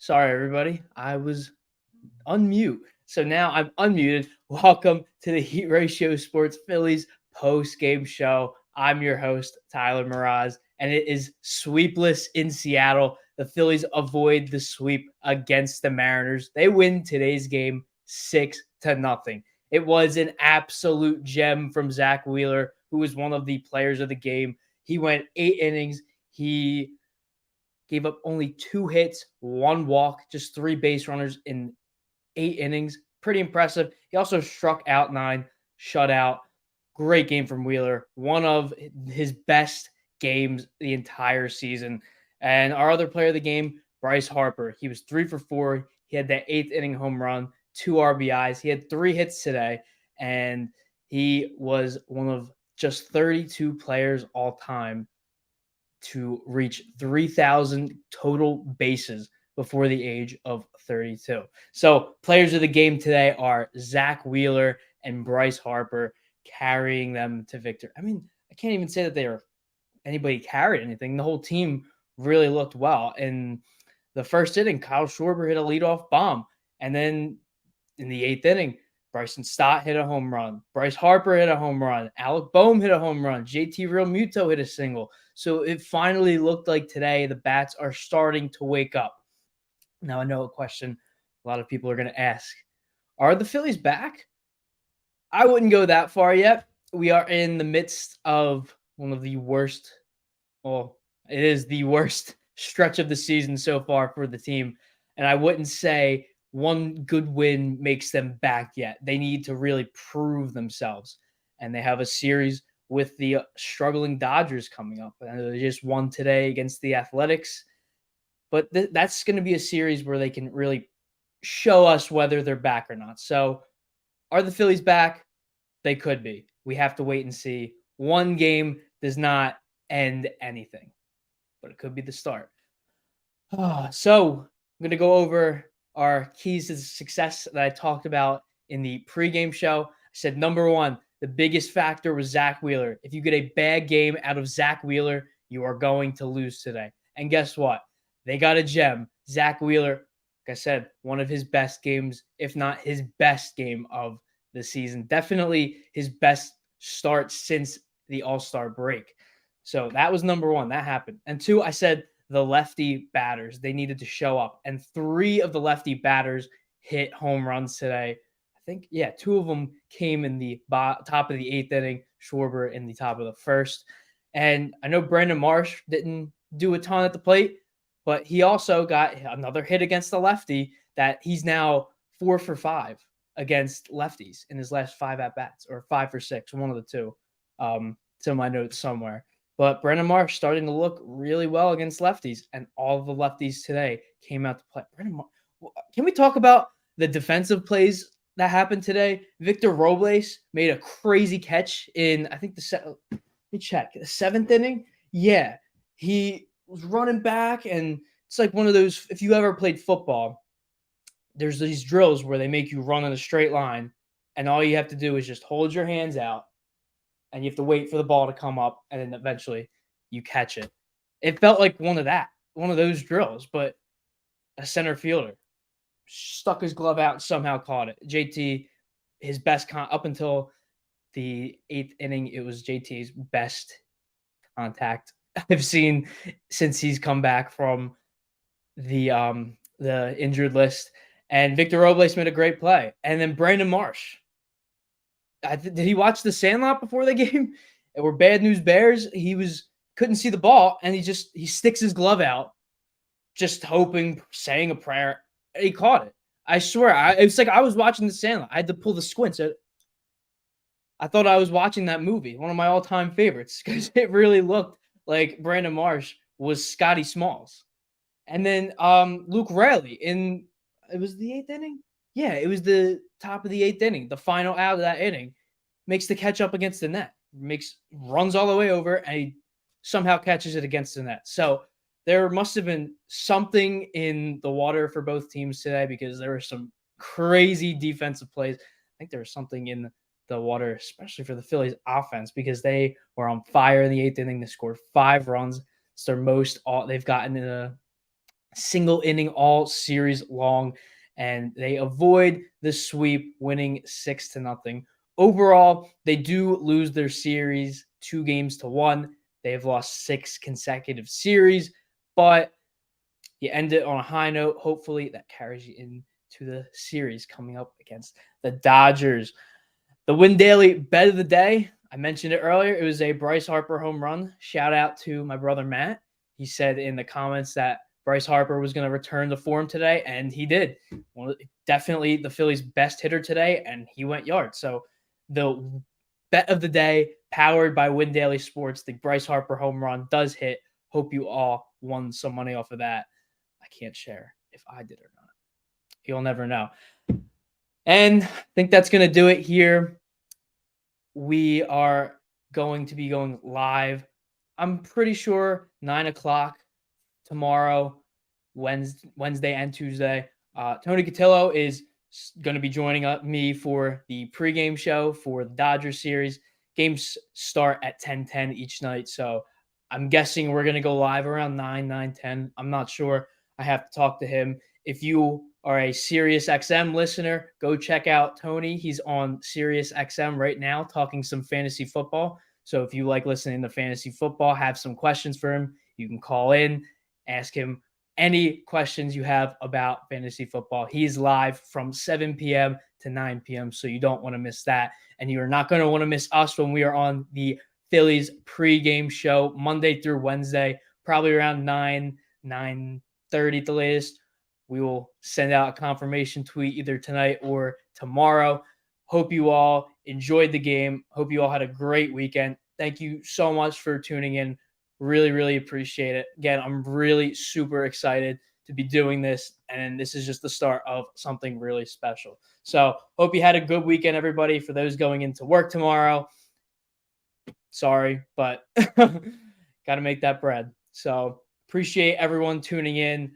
Sorry, everybody. I was unmute. So now I'm unmuted. Welcome to the Heat Ratio Sports Phillies post-game show. I'm your host, Tyler Mroz, and it is sweepless in Seattle. The Phillies avoid the sweep against the Mariners. They win today's game 6-0. It was an absolute gem from Zack Wheeler, who was one of the players of the game. He went 8 innings. He gave up only 2 hits, 1 walk, just 3 base runners in 8 innings. Pretty impressive. He also struck out 9, shut out. Great game from Wheeler. One of his best games the entire season. And our other player of the game, Bryce Harper. He was 3 for 4. He had that 8th inning home run, 2 RBIs. He had 3 hits today, and he was one of just 32 players all time to reach 3,000 total bases before the age of 32. So players of the game today are Zack Wheeler and Bryce Harper, carrying them to victory. I mean, I can't even say that anybody carried anything. The whole team really looked well. In the first inning, Kyle Schwarber hit a leadoff bomb. And then in the 8th inning, Bryson Stott hit a home run. Bryce Harper hit a home run. Alec Boehm hit a home run. JT Realmuto hit a single. So it finally looked like today the bats are starting to wake up. Now, I know a question a lot of people are going to ask. Are the Phillies back? I wouldn't go that far yet. We are in the midst of one of the worst, well, it is the worst stretch of the season so far for the team. And I wouldn't say one good win makes them back yet. They need to really prove themselves. And they have a series with the struggling Dodgers coming up. And they just won today against the Athletics. But that's going to be a series where they can really show us whether they're back or not. So are the Phillies back? They could be. We have to wait and see. One game does not end anything, but it could be the start. So I'm going to go over our keys to success that I talked about in the pregame show. I said, number 1, the biggest factor was Zack Wheeler. If you get a bad game out of Zack Wheeler, you are going to lose today. And guess what? They got a gem. Zack Wheeler, like I said, one of his best games, if not his best game of the season. Definitely his best start since the All-Star break. So that was number 1. That happened. And 2, I said the lefty batters. They needed to show up. And 3 of the lefty batters hit home runs today. I think, 2 of them came in the top of the 8th inning, Schwarber in the top of the 1st. And I know Brandon Marsh didn't do a ton at the plate, but he also got another hit against the lefty that he's now 4 for 5 against lefties in his last 5 at-bats, or 5 for 6, one of the two. To my notes somewhere. But Brandon Marsh starting to look really well against lefties, and all of the lefties today came out to play. Can we talk about the defensive plays that happened today? Victor Robles made a crazy catch in, I think, let me check, the 7th inning? Yeah, he was running back, and it's like one of those, if you ever played football, there's these drills where they make you run in a straight line, and all you have to do is just hold your hands out, and you have to wait for the ball to come up, and then eventually you catch it. It felt like one of those drills, but a center fielder stuck his glove out and somehow caught it. JT, his best up until the 8th inning, it was JT's best contact I've seen since he's come back from the injured list. And Victor Robles made a great play. And then Brandon Marsh. Did he watch The Sandlot before the game? It were Bad News Bears. He couldn't see the ball, and he sticks his glove out, just hoping, saying a prayer. And he caught it. I swear, it's like I was watching The Sandlot. I had to pull the squints. I thought I was watching that movie, one of my all-time favorites, because it really looked like Brandon Marsh was Scotty Smalls. And then Luke Raley it was the 8th inning? Yeah, it was the top of the 8th inning, the final out of that inning, makes the catch up against the net, runs all the way over, and he somehow catches it against the net. So there must have been something in the water for both teams today, because there were some crazy defensive plays. I think there was something in the water, especially for the Phillies offense, because they were on fire in the 8th inning. They scored 5 runs. It's their most they've gotten in a single inning all series long, and they avoid the sweep, winning 6-0. Overall, they do lose their series 2-1. They have lost 6 consecutive series, but you end it on a high note. Hopefully, that carries you into the series coming up against the Dodgers. The Win Daily bet of the day, I mentioned it earlier. It was a Bryce Harper home run. Shout out to my brother Matt. He said in the comments that Bryce Harper was going to return to form today, and he did. Definitely the Phillies' best hitter today, and he went yard. So the bet of the day, powered by Win Daily Sports, the Bryce Harper home run does hit. Hope you all won some money off of that. I can't share if I did or not. You'll never know. And I think that's going to do it here. We are going to be going live, I'm pretty sure, 9 o'clock tomorrow, Wednesday and Tuesday. Tony Cotillo is going to be joining me for the pregame show for the Dodgers series. Games start at 10:10 each night, so I'm guessing we're going to go live around 9:10. I'm not sure. I have to talk to him. If you are a Sirius XM listener, go check out Tony. He's on Sirius XM right now talking some fantasy football. So if you like listening to fantasy football, have some questions for him, you can call in, ask him any questions you have about fantasy football. He's live from 7 p.m. to 9 p.m., so you don't want to miss that. And you are not going to want to miss us when we are on the Phillies pregame show Monday through Wednesday, probably around 9:30 at the latest. We will send out a confirmation tweet either tonight or tomorrow. Hope you all enjoyed the game. Hope you all had a great weekend. Thank you so much for tuning in. Really, really appreciate it. Again, I'm really super excited to be doing this, and this is just the start of something really special. So hope you had a good weekend, everybody. For those going into work tomorrow, sorry, but got to make that bread. So appreciate everyone tuning in.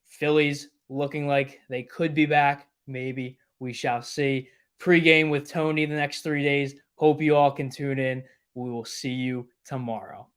Phillies looking like they could be back. Maybe. We shall see. Pre-game with Tony the next 3 days. Hope you all can tune in. We will see you tomorrow.